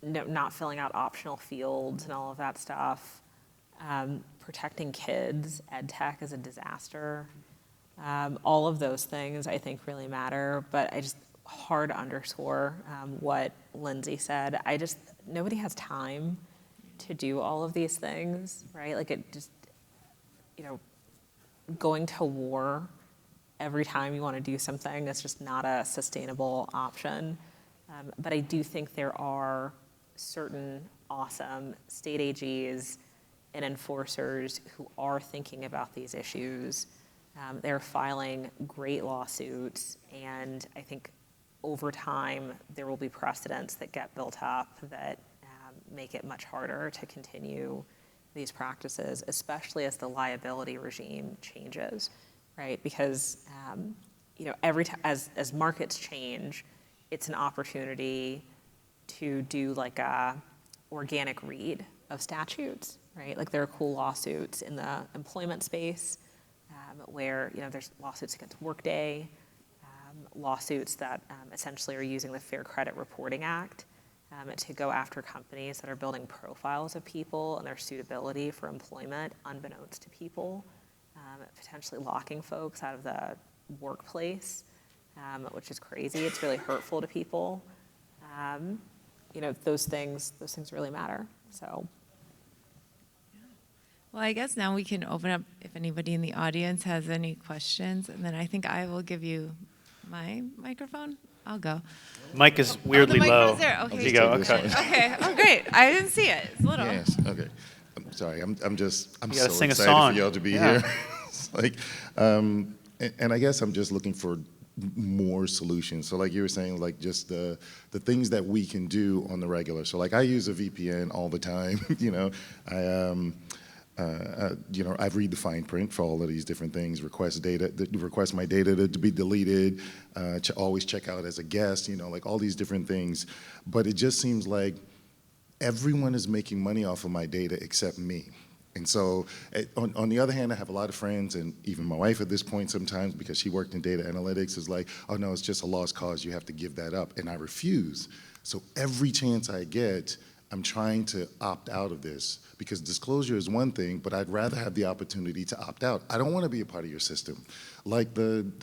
not filling out optional fields and all of that stuff. Protecting kids, ed tech is a disaster. All of those things I think really matter, but I just hard to underscore what Lindsay said. Nobody has time to do all of these things, right? Like it just, going to war every time you want to do something is just not a sustainable option. But I do think there are certain awesome state AGs and enforcers who are thinking about these issues. They're filing great lawsuits, and I think over time there will be precedents that get built up that make it much harder to continue these practices, especially as the liability regime changes, right? Because every time as markets change, it's an opportunity to do like a organic read of statutes, right? Like there are cool lawsuits in the employment space where there's lawsuits against Workday, lawsuits that essentially are using the Fair Credit Reporting Act to go after companies that are building profiles of people and their suitability for employment unbeknownst to people, potentially locking folks out of the workplace, which is crazy. It's really hurtful to people. Those things really matter. So. well, I guess now we can open up if anybody in the audience has any questions, and then I think I will give you my microphone. I'll go. Mic is weirdly the low. microphone's there. Okay. There you go. I'll just Okay. take this Okay. Oh, great. I didn't see it. It's little. Yes. Okay. I'm sorry. I'm You gotta so sing a excited song. for y'all to be Yeah. here. It's like, and I guess I'm just looking for more solutions. So like you were saying, like just the things that we can do on the regular. So like I use a VPN all the time. I read the fine print for all of these different things, request my data to be deleted, always check out as a guest, like all these different things. But it just seems like everyone is making money off of my data except me. And so on the other hand, I have a lot of friends, and even my wife at this point sometimes, because she worked in data analytics, is like, oh no, it's just a lost cause, you have to give that up. And I refuse. So every chance I get, I'm trying to opt out of this, because disclosure is one thing, but I'd rather have the opportunity to opt out. I don't want to be a part of your system. Like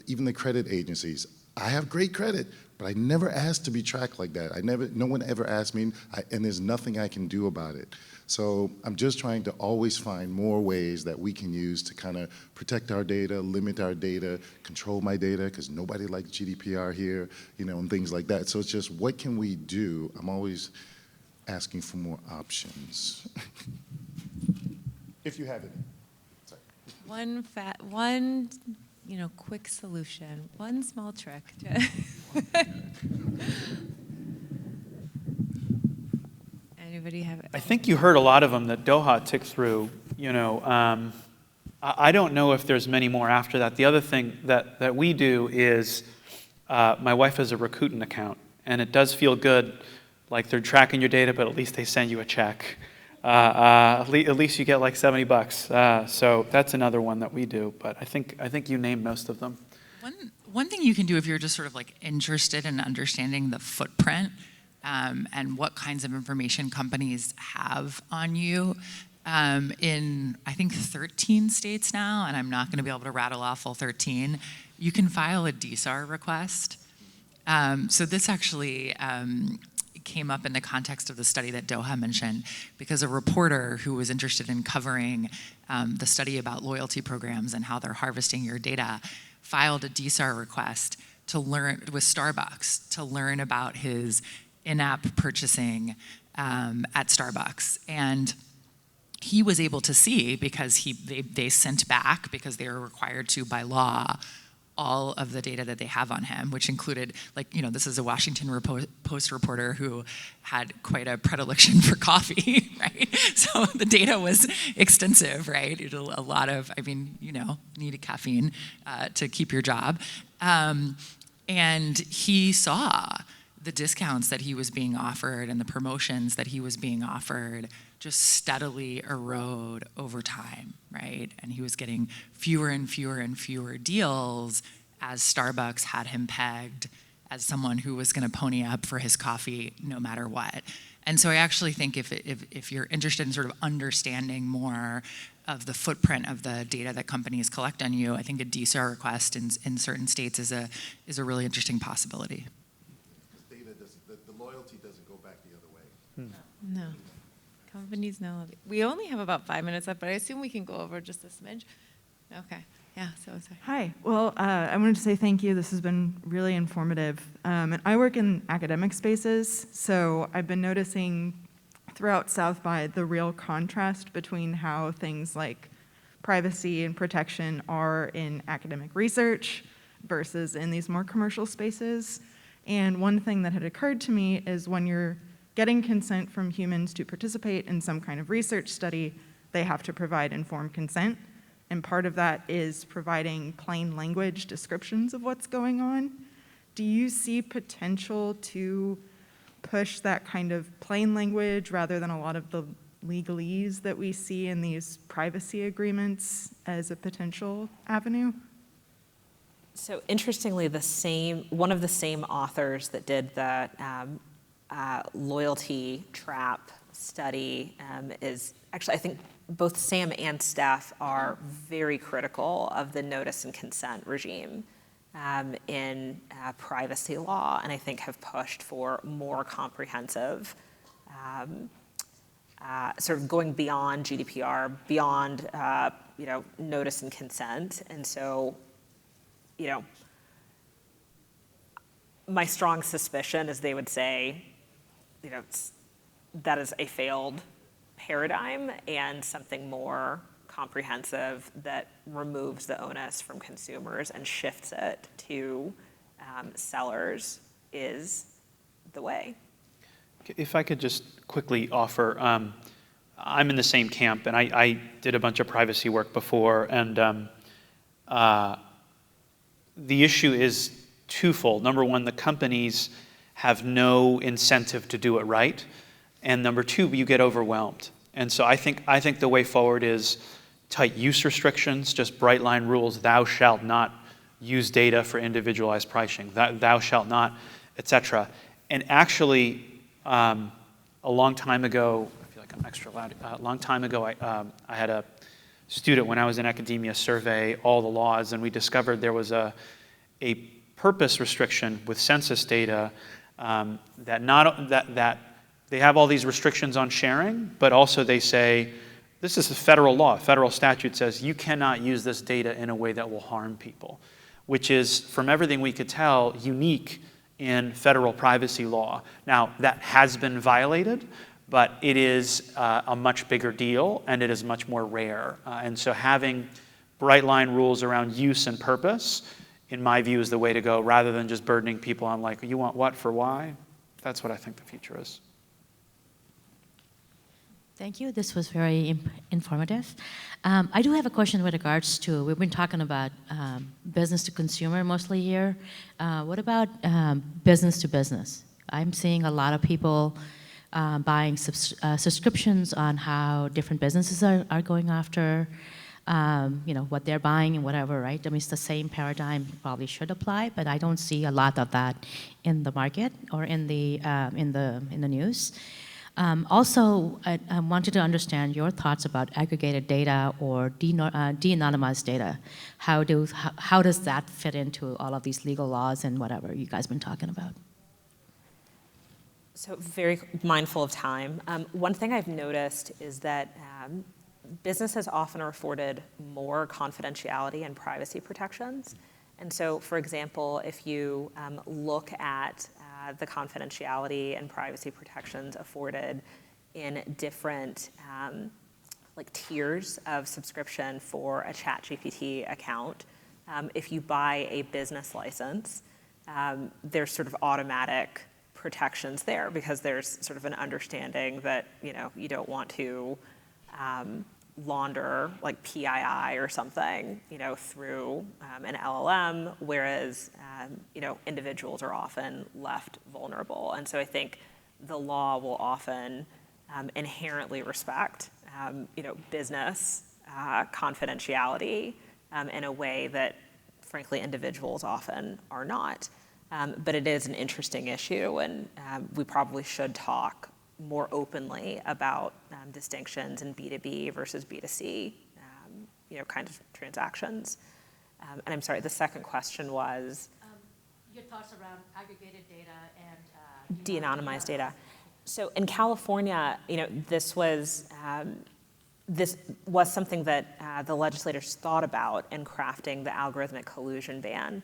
even the credit agencies, I have great credit, but I never asked to be tracked like that. No one ever asked me, and there's nothing I can do about it. So I'm just trying to always find more ways that we can use to kind of protect our data, limit our data, control my data, because nobody likes GDPR here, and things like that. So it's just, what can we do? I'm always asking for more options. If you have it. Sorry. One quick solution, one small trick. Anybody have it? I think you heard a lot of them that Doha ticked through. I don't know if there's many more after that. The other thing that we do is my wife has a Rakuten account, and it does feel good, like they're tracking your data, but at least they send you a check. At least you get like $70. So that's another one that we do. But I think you named most of them. One thing you can do if you're just sort of like interested in understanding the footprint and what kinds of information companies have on you, in I think 13 states now, and I'm not going to be able to rattle off all 13, you can file a DSAR request. So this actually came up in the context of the study that Doha mentioned, because a reporter who was interested in covering the study about loyalty programs and how they're harvesting your data filed a DSAR request to learn with Starbucks to learn about his in-app purchasing at Starbucks. And he was able to see, because they sent back, because they were required to by law, all of the data that they have on him, which included, this is a Washington Post reporter who had quite a predilection for coffee, right? So the data was extensive, right? A lot of, needed caffeine to keep your job. And he saw the discounts that he was being offered and the promotions that he was being offered just steadily erode over time, right? And he was getting fewer and fewer and fewer deals as Starbucks had him pegged as someone who was gonna pony up for his coffee no matter what. And so I actually think if you're interested in sort of understanding more of the footprint of the data that companies collect on you, I think a DSAR request in certain states is a really interesting possibility. The loyalty doesn't go back the other way. No. Companies know. We only have about 5 minutes left, but I assume we can go over just a smidge. Okay. Yeah, so sorry. Hi. Well, I wanted to say thank you. This has been really informative. And I work in academic spaces, so I've been noticing throughout South by the real contrast between how things like privacy and protection are in academic research versus in these more commercial spaces. And one thing that had occurred to me is when you're getting consent from humans to participate in some kind of research study, they have to provide informed consent. And part of that is providing plain language descriptions of what's going on. Do you see potential to push that kind of plain language rather than a lot of the legalese that we see in these privacy agreements as a potential avenue? So interestingly, one of the same authors that did the loyalty trap study is actually, I think both Sam and Steph are very critical of the notice and consent regime in privacy law, and I think have pushed for more comprehensive, sort of going beyond GDPR, beyond notice and consent. And so, my strong suspicion is they would say, that is a failed paradigm and something more comprehensive that removes the onus from consumers and shifts it to sellers is the way. If I could just quickly offer, I'm in the same camp, and I did a bunch of privacy work before, and the issue is twofold. Number one, the companies have no incentive to do it right, and number two, you get overwhelmed. And so I think the way forward is tight use restrictions, just bright line rules. Thou shalt not use data for individualized pricing. Thou shalt not, etc. And actually, a long time ago, I feel like I'm extra loud. A long time ago, I had a student when I was in academia survey all the laws, and we discovered there was a purpose restriction with census data that they have all these restrictions on sharing, but also they say, this is a federal law. Federal statute says you cannot use this data in a way that will harm people, which is, from everything we could tell, unique in federal privacy law. Now, that has been violated, but it is a much bigger deal, and it is much more rare. And so having bright line rules around use and purpose, in my view, is the way to go, rather than just burdening people on like, you want what for why? That's what I think the future is. Thank you. This was very informative. I do have a question with regards to, we've been talking about business to consumer mostly here. What about business to business? I'm seeing a lot of people buying subscriptions on how different businesses are going after what they're buying and whatever, right? I mean, it's the same paradigm probably should apply, but I don't see a lot of that in the market or in the news. Also, I wanted to understand your thoughts about aggregated data or de-anonymized data. How does that fit into all of these legal laws and whatever you guys been talking about? So very mindful of time. One thing I've noticed is that businesses often are afforded more confidentiality and privacy protections. And so, for example, if you look at the confidentiality and privacy protections afforded in different like tiers of subscription for a ChatGPT account, if you buy a business license, there's sort of automatic protections there because there's sort of an understanding that you don't want to launder like PII or something through an LLM, whereas individuals are often left vulnerable. And so I think the law will often inherently respect business confidentiality in a way that frankly individuals often are not. But it is an interesting issue, and we probably should talk more openly about distinctions in B2B versus B2C, kind of transactions. And I'm sorry, the second question was? Your thoughts around aggregated data and De-anonymized data. So in California, this was something that the legislators thought about in crafting the algorithmic collusion ban.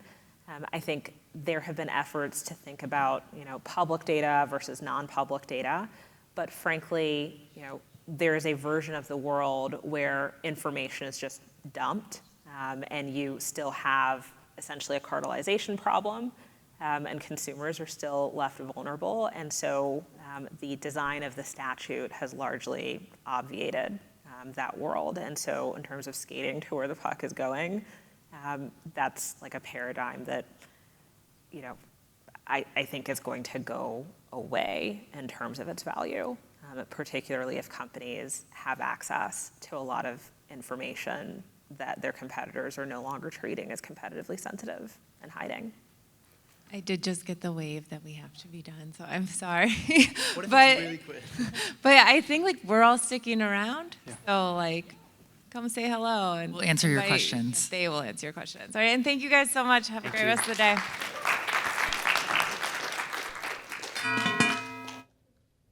I think there have been efforts to think about, public data versus non-public data, but frankly, there is a version of the world where information is just dumped, and you still have essentially a cartelization problem, and consumers are still left vulnerable. And so the design of the statute has largely obviated that world. And so in terms of skating to where the puck is going, that's like a paradigm that, I think is going to go away in terms of its value, particularly if companies have access to a lot of information that their competitors are no longer treating as competitively sensitive and hiding. I did just get the wave that we have to be done, so I'm sorry. What if but, it's really quick? But I think we're all sticking around, so come say hello. And We'll answer your questions. They will answer your questions. All right, and thank you guys so much. Have a great rest of the day.